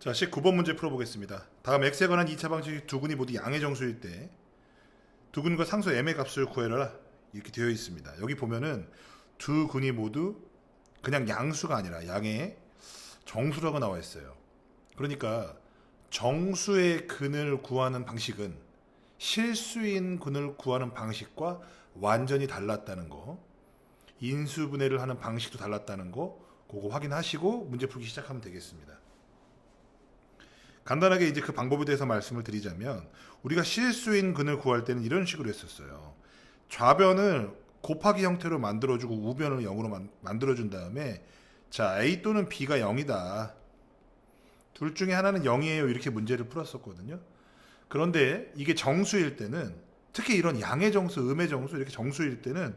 자, 19번 문제 풀어보겠습니다. 다음 x에 관한 2차 방식이 두 근이 모두 양의 정수일 때 두 근과 상수 m의 값을 구해라 이렇게 되어 있습니다. 여기 보면은 두 근이 모두 그냥 양수가 아니라 양의 정수라고 나와 있어요. 그러니까 정수의 근을 구하는 방식은 실수인 근을 구하는 방식과 완전히 달랐다는 거, 인수분해를 하는 방식도 달랐다는 거, 그거 확인하시고 문제 풀기 시작하면 되겠습니다. 간단하게 이제 그 방법에 대해서 말씀을 드리자면, 우리가 실수인 근을 구할 때는 이런 식으로 했었어요. 좌변을 곱하기 형태로 만들어주고 우변을 0으로 만들어준 다음에, 자, A 또는 B가 0이다. 둘 중에 하나는 0이에요. 이렇게 문제를 풀었었거든요. 그런데 이게 정수일 때는, 특히 이런 양의 정수, 음의 정수, 이렇게 정수일 때는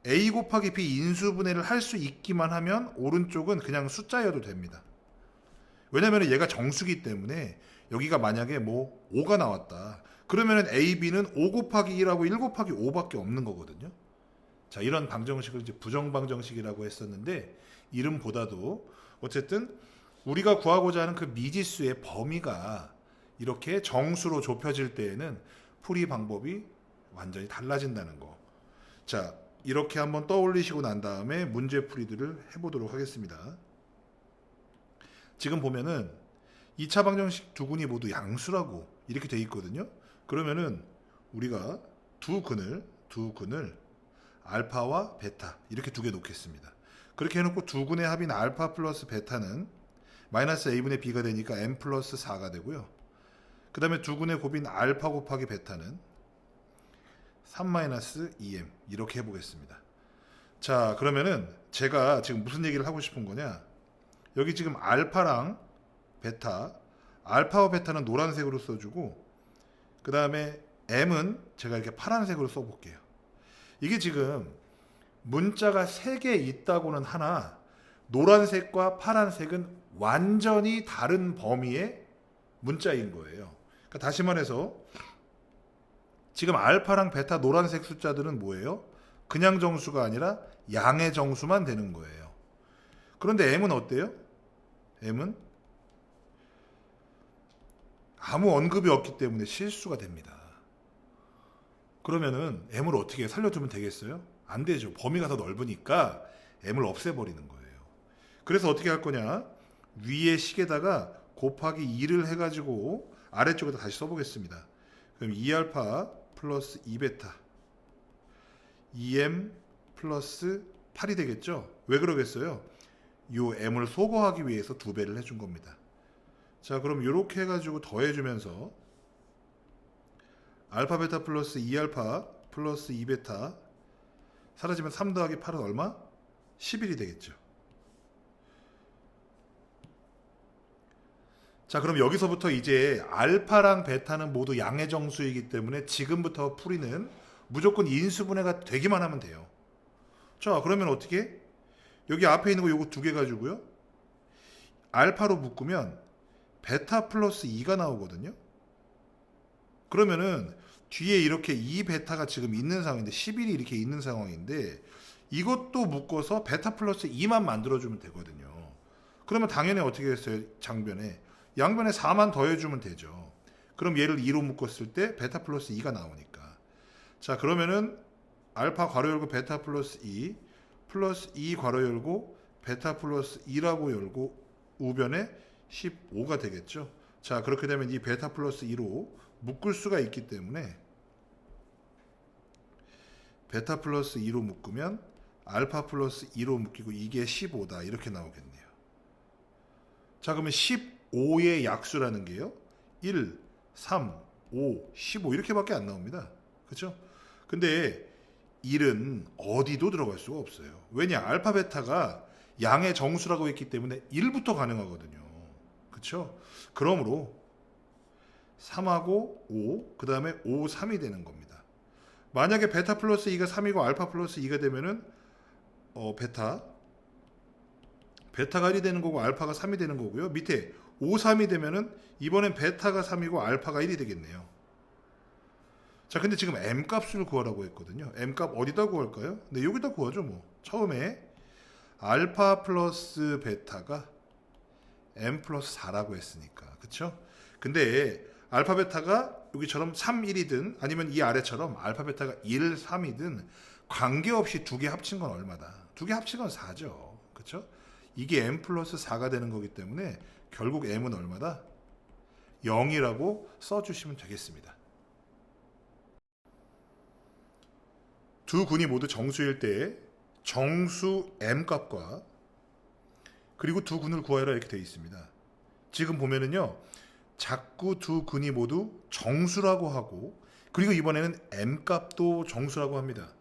A 곱하기 B 인수분해를 할 수 있기만 하면 오른쪽은 그냥 숫자여도 됩니다. 왜냐면 얘가 정수기 때문에 여기가 만약에 뭐 5가 나왔다. 그러면은 A, B는 5 곱하기 1하고 1 곱하기 5밖에 없는 거거든요. 자, 이런 방정식을 이제 부정방정식이라고 했었는데, 이름보다도 어쨌든 우리가 구하고자 하는 그 미지수의 범위가 이렇게 정수로 좁혀질 때에는 풀이 방법이 완전히 달라진다는 거. 자, 이렇게 한번 떠올리시고 난 다음에 문제 풀이들을 해보도록 하겠습니다. 지금 보면은 2차 방정식 두 근이 모두 양수라고 이렇게 돼 있거든요. 그러면은 우리가 두 근을 알파와 베타 이렇게 두 개 놓겠습니다. 그렇게 해놓고 두 근의 합인 알파 플러스 베타는 마이너스 a분의 b가 되니까 m 플러스 4가 되고요. 그 다음에 두 근의 곱인 알파 곱하기 베타는 3 마이너스 2m 이렇게 해보겠습니다. 자, 그러면은 제가 지금 무슨 얘기를 하고 싶은 거냐, 여기 지금 알파랑 베타, 알파와 베타는 노란색으로 써주고, 그 다음에 m은 제가 이렇게 파란색으로 써볼게요. 이게 지금 문자가 3개 있다고는 하나 노란색과 파란색은 완전히 다른 범위의 문자인 거예요. 그러니까 다시 말해서 지금 알파랑 베타 노란색 숫자들은 뭐예요? 그냥 정수가 아니라 양의 정수만 되는 거예요. 그런데 m은 어때요? m은 아무 언급이 없기 때문에 실수가 됩니다. 그러면은 m을 어떻게 살려주면 되겠어요? 안 되죠. 범위가 더 넓으니까 m을 없애버리는 거예요. 그래서 어떻게 할 거냐, 위에 식에다가 곱하기 2를 해가지고 아래쪽에다 다시 써보겠습니다. 그럼 2알파 플러스 2베타 2m 플러스 8이 되겠죠. 왜 그러겠어요? 요 m을 소거하기 위해서 2배를 해준 겁니다. 자, 그럼 이렇게 해가지고 더해주면서 알파 베타 플러스 2알파 플러스 2베타 사라지면 3 더하기 8은 얼마? 11이 되겠죠. 자, 그럼 여기서부터 이제 알파랑 베타는 모두 양의 정수이기 때문에 지금부터 풀이는 무조건 인수분해가 되기만 하면 돼요. 자, 그러면 어떻게? 여기 앞에 있는 거 요거 2개 가지고요, 알파로 묶으면 베타 플러스 2가 나오거든요. 그러면은 뒤에 이렇게 2베타가 지금 있는 상황인데 11이 이렇게 있는 상황인데 이것도 묶어서 베타 플러스 2만 만들어주면 되거든요. 그러면 당연히 어떻게 했어요? 양변에 4만 더해주면 되죠. 그럼 얘를 2로 묶었을 때 베타 플러스 2가 나오니까. 자, 그러면은 알파 괄호 열고 베타 플러스 2 플러스 2 괄호 열고 베타 플러스 2라고 열고 우변에 15가 되겠죠. 자, 그렇게 되면 이 베타 플러스 2로 묶을 수가 있기 때문에 베타 플러스 2로 묶으면 알파 플러스 2로 묶이고 이게 15다 이렇게 나오겠네요. 자, 그러면 15의 약수라는 게요 1, 3, 5, 15 이렇게밖에 안 나옵니다. 그렇죠? 근데 1은 어디도 들어갈 수가 없어요. 왜냐? 알파 베타가 양의 정수라고 했기 때문에 1부터 가능하거든요. 그렇죠? 그러므로 3하고 5, 그 다음에 5, 3이 되는 겁니다. 만약에 베타 플러스 2가 3이고 알파 플러스 2가 되면은 베타가 1이 되는 거고 알파가 3이 되는 거고요. 밑에 5, 3이 되면은 이번엔 베타가 3이고 알파가 1이 되겠네요. 자, 근데 지금 m 값을 구하라고 했거든요. m 값 어디다 구할까요? 네, 여기다 구하죠. 뭐 처음에 알파 플러스 베타가 m 플러스 4라고 했으니까. 그쵸? 근데 알파 베타가 여기처럼 3, 1이든 아니면 이 아래처럼 알파 베타가 1, 3이든 관계없이 두 개 합친 건 얼마다? 두 개 합친 건 4죠. 그쵸? 이게 m 플러스 4가 되는 거기 때문에 결국 m은 얼마다? 0이라고 써주시면 되겠습니다. 두 군이 모두 정수일 때 정수 m 값과 그리고 두 군을 구하라 이렇게 되어 있습니다. 지금 보면은요, 자꾸 두 군이 모두 정수라고 하고 그리고 이번에는 m 값도 정수라고 합니다.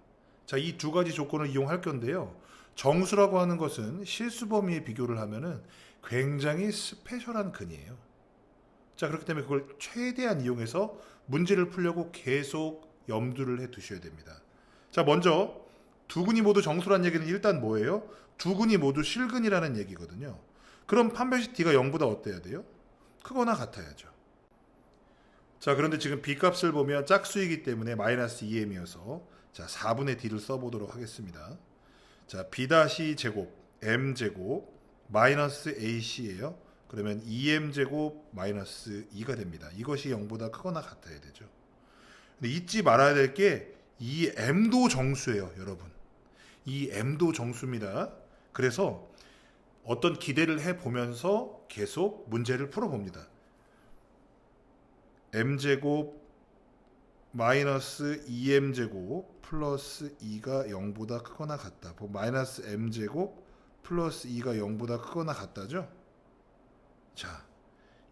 자, 이 두 가지 조건을 이용할 건데요. 정수라고 하는 것은 실수 범위에 비교를 하면은 굉장히 스페셜한 근이에요. 자, 그렇기 때문에 그걸 최대한 이용해서 문제를 풀려고 계속 염두를 해 두셔야 됩니다. 자, 먼저 두 근이 모두 정수란 얘기는 일단 뭐예요? 두 근이 모두 실근이라는 얘기거든요. 그럼 판별식 D가 0보다 어때야 돼요? 크거나 같아야죠. 자, 그런데 지금 B값을 보면 짝수이기 때문에 마이너스 2m이어서 자, 4분의 D를 써보도록 하겠습니다. 자, B-제곱 M제곱 마이너스 AC예요. 그러면 2m제곱 마이너스 2가 됩니다. 이것이 0보다 크거나 같아야 되죠. 근데 잊지 말아야 될 게 이 m도 정수예요, 여러분. 이 m도 정수입니다. 그래서 어떤 기대를 해보면서 계속 문제를 풀어봅니다. m제곱 마이너스 2m제곱 플러스 2가 0보다 크거나 같다. 마이너스 m제곱 플러스 2가 0보다 크거나 같다죠? 자,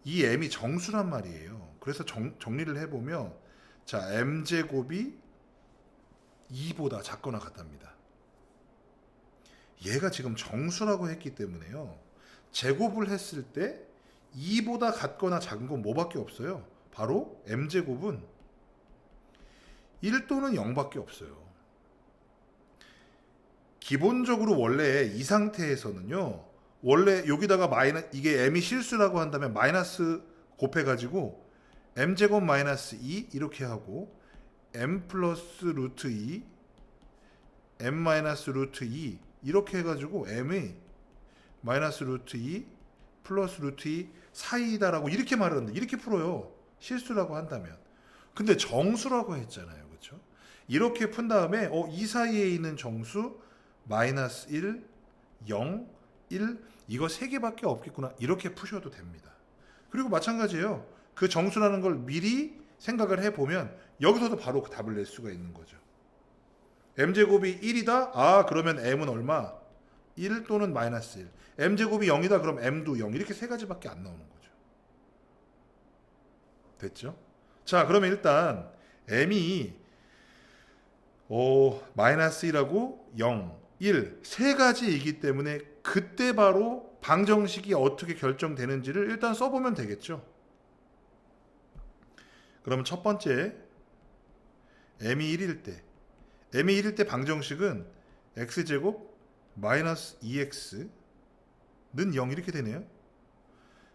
이 m이 정수란 말이에요. 그래서 정리를 해보면 자, m제곱이 2보다 작거나 같답니다. 얘가 지금 정수라고 했기 때문에요. 제곱을 했을 때 2보다 같거나 작은 건 뭐밖에 없어요? 바로 m제곱은 1 또는 0밖에 없어요. 기본적으로 원래 이 상태에서는요. 원래 여기다가 이게 m이 실수라고 한다면 마이너스 곱해가지고 m제곱 마이너스 2 이렇게 하고 m 플러스 루트 2 m 마이너스 루트 2 이렇게 해가지고 m이 마이너스 루트 2 플러스 루트 2 사이다라고 이렇게 말을 하는데 이렇게 풀어요. 실수라고 한다면. 근데 정수라고 했잖아요. 그렇죠? 이렇게 푼 다음에 이 사이에 있는 정수 마이너스 1, 0, 1 이거 3개밖에 없겠구나. 이렇게 푸셔도 됩니다. 그리고 마찬가지예요. 그 정수라는 걸 미리 생각을 해보면 여기서도 바로 그 답을 낼 수가 있는 거죠. m제곱이 1이다? 아, 그러면 m은 얼마? 1 또는 마이너스 1. m제곱이 0이다? 그럼 m도 0. 이렇게 세 가지밖에 안 나오는 거죠. 됐죠? 자, 그러면 일단 m이 마이너스 1하고 0, 1 세 가지이기 때문에 그때 바로 방정식이 어떻게 결정되는지를 일단 써보면 되겠죠. 그러면 첫 번째 m이 1일 때 방정식은 x제곱 마이너스 2x는 0 이렇게 되네요.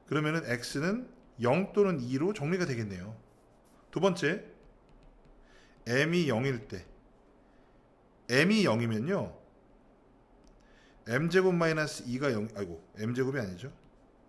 그러면은 x는 0 또는 2로 정리가 되겠네요. 두 번째 m이 0일 때 m이 0이면요 m제곱 마이너스 2가 0 m제곱이 아니죠.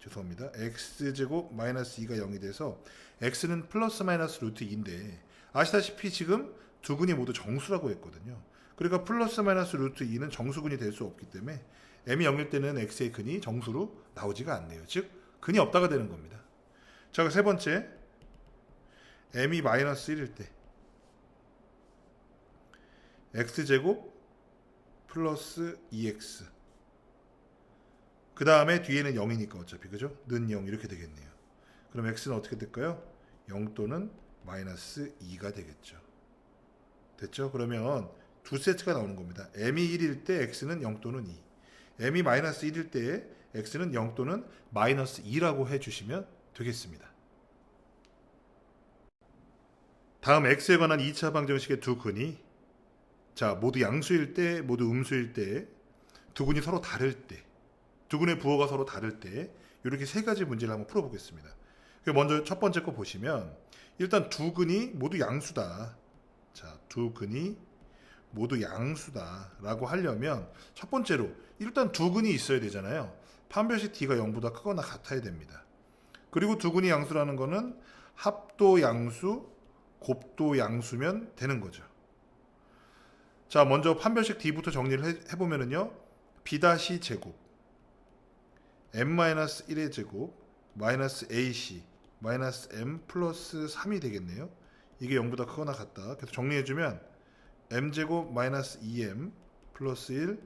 죄송합니다. x제곱 마이너스 2가 0이 돼서 x는 플러스 마이너스 루트 2인데 아시다시피 지금 두 근이 모두 정수라고 했거든요. 그러니까 플러스 마이너스 루트 2는 정수근이 될 수 없기 때문에 m이 0일 때는 x의 근이 정수로 나오지가 않네요. 즉 근이 없다가 되는 겁니다. 자, 세 번째 m이 마이너스 1일 때 x제곱 플러스 2x 그 다음에 뒤에는 0이니까 어차피 그죠? 는 0 이렇게 되겠네요. 그럼 x는 어떻게 될까요? 0 또는 마이너스 2가 되겠죠. 됐죠? 그러면 두 세트가 나오는 겁니다. m이 1일 때 x는 0 또는 2 m이 마이너스 1일 때 x는 0 또는 마이너스 2라고 해주시면 되겠습니다. 다음 x에 관한 2차 방정식의 두 근이 자 모두 양수일 때 모두 음수일 때 두 근이 서로 다를 때 두 근의 부호가 서로 다를 때 이렇게 세 가지 문제를 한번 풀어보겠습니다. 먼저 첫 번째 거 보시면 일단 두 근이 모두 양수다. 자, 두 근이 모두 양수다 라고 하려면 첫 번째로 일단 두 근이 있어야 되잖아요. 판별식 D가 0보다 크거나 같아야 됩니다. 그리고 두근이 양수라는 거는 합도 양수, 곱도 양수면 되는 거죠. 자, 먼저 판별식 D부터 정리를 해보면은요. B' 제곱 m-1의 제곱 마이너스 AC 마이너스 m 플러스 3이 되겠네요. 이게 0보다 크거나 같다. 그래서 정리해주면 m제곱 마이너스 2m 플러스 1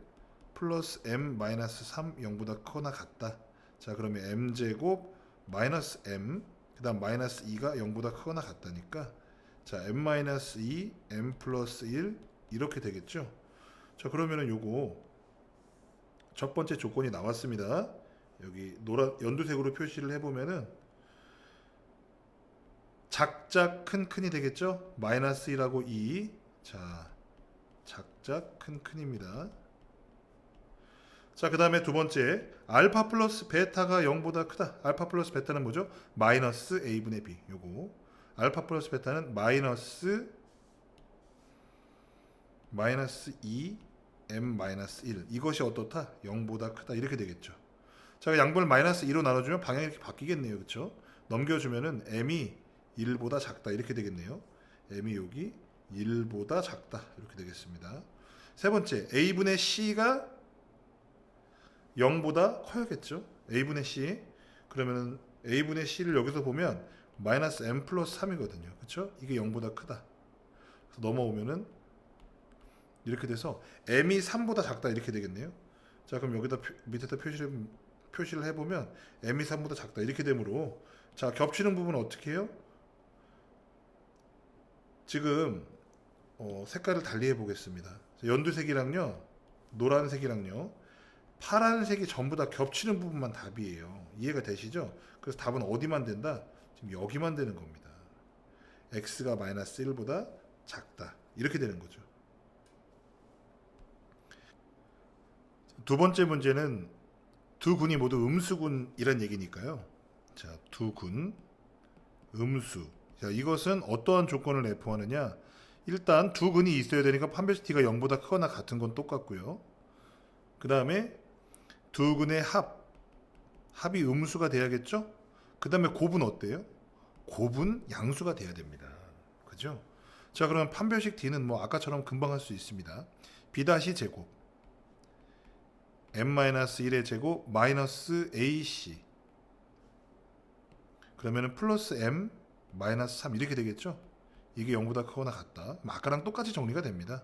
플러스 m 마이너스 3 0보다 크거나 같다. 자, 그러면 m제곱 마이너스 m 그 다음 마이너스 2가 0보다 크거나 같다니까 자 m 마이너스 2 m 플러스 1 이렇게 되겠죠. 자, 그러면은 요거 첫 번째 조건이 나왔습니다. 여기 노란 연두색으로 표시를 해보면은 작작 큰큰이 되겠죠. 마이너스 1하고 2. 자, 작작 큰큰입니다. 자, 그 다음에 두 번째 알파 플러스 베타가 0보다 크다. 알파 플러스 베타는 뭐죠? 마이너스 a분의 b. 요거 알파 플러스 베타는 마이너스 2 m 마이너스 1. 이것이 어떻다? 0보다 크다. 이렇게 되겠죠. 자, 양변을 마이너스 2로 나눠주면 방향이 이렇게 바뀌겠네요. 그렇죠? 넘겨주면은 m이 1보다 작다. 이렇게 되겠네요. m이 여기 1보다 작다. 이렇게 되겠습니다. 세 번째 a분의 c가 0보다 커야겠죠. a분의 c. 그러면은 a분의 c를 여기서 보면 마이너스 m 플러스 3이거든요. 그렇죠? 이게 0보다 크다. 그래서 넘어오면은 이렇게 돼서 m이 3보다 작다. 이렇게 되겠네요. 자, 그럼 여기다 밑에다 표시를 해보면 m이 3보다 작다. 이렇게 되므로 자, 겹치는 부분은 어떻게 해요? 지금 색깔을 달리 해보겠습니다. 연두색이랑요 노란색이랑요 파란색이 전부 다 겹치는 부분만 답이에요. 이해가 되시죠? 그래서 답은 어디만 된다? 지금 여기만 되는 겁니다. x가 마이너스 1보다 작다. 이렇게 되는 거죠. 두 번째 문제는 두 군이 모두 음수군이란 얘기니까요. 자, 두 군 음수. 자, 이것은 어떠한 조건을 내포하느냐? 일단 두 근이 있어야 되니까 판별식 D가 0보다 크거나 같은 건 똑같고요. 그 다음에 두 근의 합이 음수가 돼야겠죠? 그 다음에 곱은 어때요? 곱은 양수가 돼야 됩니다. 그죠? 자, 그러면 판별식 D는 뭐 아까처럼 금방 할 수 있습니다. B' 제곱 m-1의 제곱 마이너스 AC 그러면은 플러스 m 마이너스 3 이렇게 되겠죠? 이게 0보다 크거나 같다. 아까랑 똑같이 정리가 됩니다.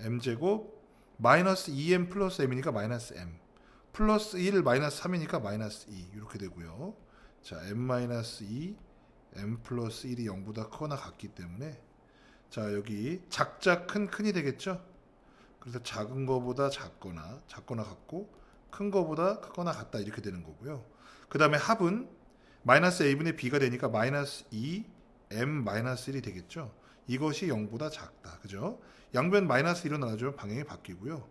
m제곱 마이너스 2m 플러스 m이니까 마이너스 m 플러스 1 마이너스 3이니까 마이너스 2 이렇게 되고요. 자, m 마이너스 2 m 플러스 1이 0보다 크거나 같기 때문에 자, 여기 작작 큰큰이 되겠죠? 그래서 작은 거보다 작거나 같고 큰 거보다 크거나 같다 이렇게 되는 거고요. 그 다음에 합은 마이너스 a분의 b가 되니까 마이너스 2 m 마이너스 1이 되겠죠. 이것이 0보다 작다. 그죠? 양변 마이너스 1로 나눠주면 방향이 바뀌고요.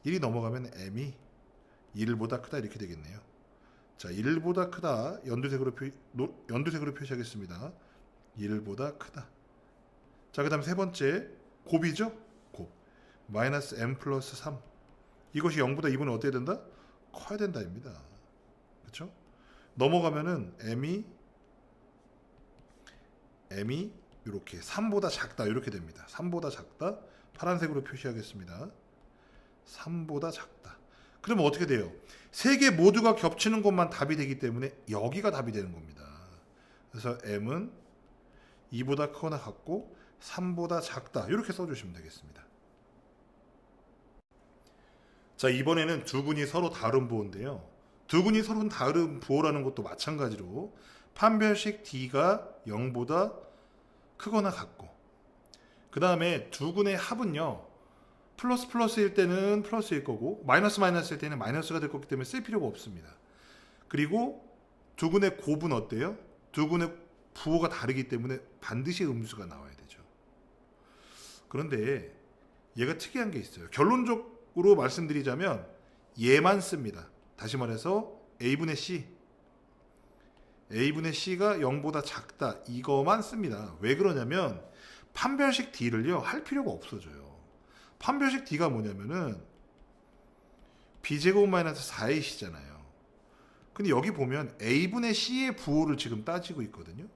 1이 넘어가면 m이 1보다 크다 이렇게 되겠네요. 자, 1보다 크다. 연두색으로 표시하겠습니다. 1보다 크다. 자, 그 다음 세 번째 곱이죠. 곱 마이너스 m 플러스 3 이것이 0보다 2분의 어때야 된다? 커야 된다입니다. 그렇죠? 넘어가면은 m이 이렇게 3보다 작다 이렇게 됩니다. 3보다 작다. 파란색으로 표시하겠습니다. 3보다 작다. 그러면 어떻게 돼요? 세 개 모두가 겹치는 것만 답이 되기 때문에 여기가 답이 되는 겁니다. 그래서 m은 2보다 크거나 같고 3보다 작다 이렇게 써주시면 되겠습니다. 자, 이번에는 두 군이 서로 다른 부호인데요. 두 군이 서로 다른 부호라는 것도 마찬가지로 판별식 D가 0보다 크거나 같고 그 다음에 두 군의 합은요 플러스 플러스일 때는 플러스일 거고 마이너스 마이너스일 때는 마이너스가 될 거기 때문에 쓸 필요가 없습니다. 그리고 두 군의 곱은 어때요? 두 군의 부호가 다르기 때문에 반드시 음수가 나와야 되죠. 그런데 얘가 특이한 게 있어요. 결론적으로 말씀드리자면 얘만 씁니다. 다시 말해서 A분의 C가 0보다 작다 이거만 씁니다. 왜 그러냐면 판별식 D를요 할 필요가 없어져요. 판별식 D가 뭐냐면은 B제곱 마이너스 4A시잖아요. 근데 여기 보면 A분의 C의 부호를 지금 따지고 있거든요.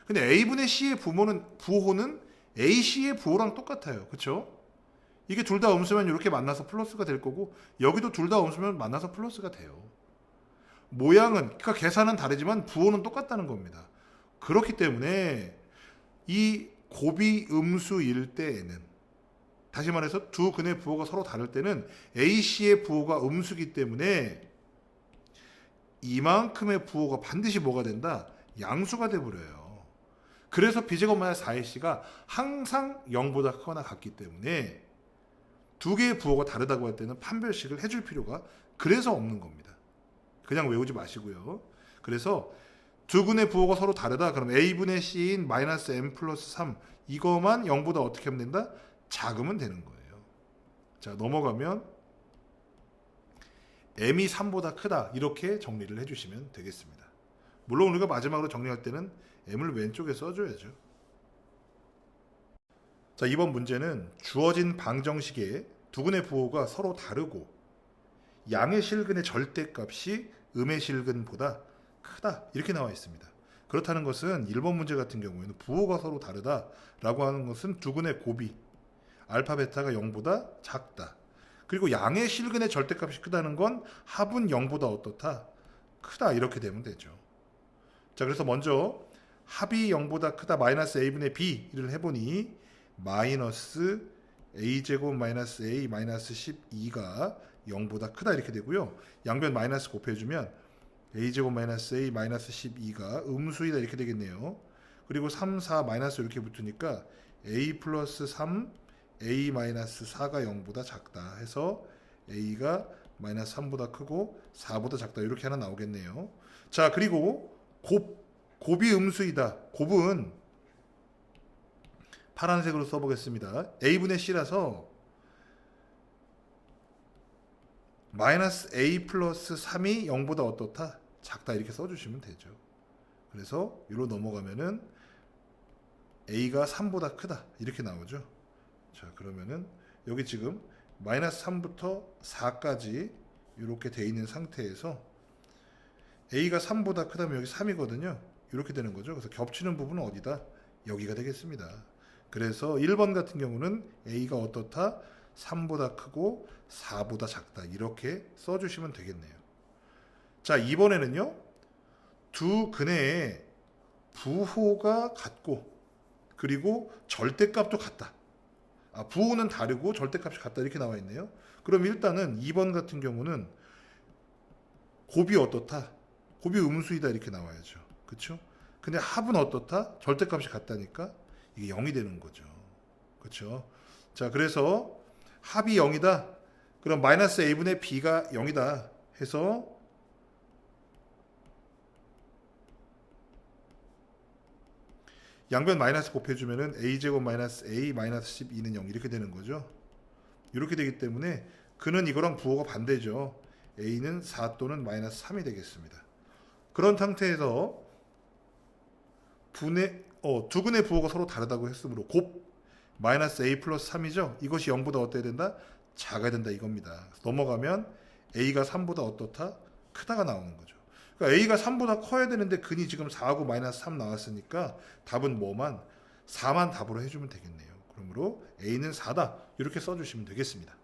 근데 A분의 C의 부호는 AC의 부호랑 똑같아요. 그쵸? 이게 둘 다 음수면 이렇게 만나서 플러스가 될 거고, 여기도 둘 다 음수면 만나서 플러스가 돼요. 모양은, 그러니까 계산은 다르지만 부호는 똑같다는 겁니다. 그렇기 때문에 이 곱이 음수일 때에는, 다시 말해서 두 근의 부호가 서로 다를 때는 AC의 부호가 음수기 때문에 이만큼의 부호가 반드시 뭐가 된다? 양수가 돼버려요. 그래서 B제곱 마이너스 4AC가 항상 0보다 크거나 같기 때문에 두 개의 부호가 다르다고 할 때는 판별식을 해줄 필요가 그래서 없는 겁니다. 그냥 외우지 마시고요. 그래서 두 근의 부호가 서로 다르다. 그럼 A분의 C인 마이너스 M 플러스 3 이거만 0보다 어떻게 하면 된다? 작으면 되는 거예요. 자, 넘어가면 M이 3보다 크다. 이렇게 정리를 해주시면 되겠습니다. 물론 우리가 마지막으로 정리할 때는 M을 왼쪽에 써줘야죠. 자, 이번 문제는 주어진 방정식에 두 근의 부호가 서로 다르고 양의 실근의 절대값이 음의 실근보다 크다. 이렇게 나와 있습니다. 그렇다는 것은 1번 문제 같은 경우에는 부호가 서로 다르다라고 하는 것은 두 근의 곱이 알파 베타가 0보다 작다. 그리고 양의 실근의 절대값이 크다는 건 합은 0보다 어떻다? 크다. 이렇게 되면 되죠. 자, 그래서 먼저 합이 0보다 크다 마이너스 a분의 b를 해보니 마이너스 a제곱 마이너스 a 마이너스 12가 0보다 크다 이렇게 되고요. 양변 마이너스 곱해주면 a제곱 마이너스 a 마이너스 12가 음수이다 이렇게 되겠네요. 그리고 3, 4 마이너스 이렇게 붙으니까 a 플러스 3 a 마이너스 4가 0보다 작다 해서 a가 마이너스 3보다 크고 4보다 작다 이렇게 하나 나오겠네요. 자, 그리고 곱이 음수이다. 곱은 파란색으로 써보겠습니다. a분의 c라서 마이너스 a 플러스 3이 0보다 어떻다? 작다 이렇게 써주시면 되죠. 그래서 여기로 넘어가면은 a가 3보다 크다 이렇게 나오죠. 자, 그러면은 여기 지금 마이너스 3부터 4까지 이렇게 돼 있는 상태에서 a가 3보다 크다면 여기 3이거든요. 이렇게 되는 거죠. 그래서 겹치는 부분은 어디다? 여기가 되겠습니다. 그래서 1번 같은 경우는 a가 어떻다? 3보다 크고 4보다 작다. 이렇게 써주시면 되겠네요. 자, 이번에는요. 두 근의 부호가 같고 그리고 절대값도 같다. 부호는 다르고 절대값이 같다 이렇게 나와 있네요. 그럼 일단은 2번 같은 경우는 곱이 어떻다? 곱이 음수이다 이렇게 나와야죠. 그렇죠? 근데 합은 어떻다? 절대값이 같다니까 이게 0이 되는 거죠. 그렇죠? 자, 그래서 합이 0이다. 그럼 마이너스 a분의 b가 0이다 해서 양변 마이너스 곱해주면은 a제곱 마이너스 a 마이너스 12는 0 이렇게 되는 거죠. 이렇게 되기 때문에 그는 이거랑 부호가 반대죠. a는 4 또는 마이너스 3이 되겠습니다. 그런 상태에서 두 근의 부호가 서로 다르다고 했으므로 곱 마이너스 a 플러스 3이죠. 이것이 0보다 어때야 된다? 작아야 된다 이겁니다. 넘어가면 a가 3보다 어떻다? 크다가 나오는 거죠. 그러니까 a가 3보다 커야 되는데 근이 지금 4하고 마이너스 3 나왔으니까 답은 뭐만? 4만 답으로 해주면 되겠네요. 그러므로 a는 4다 이렇게 써주시면 되겠습니다.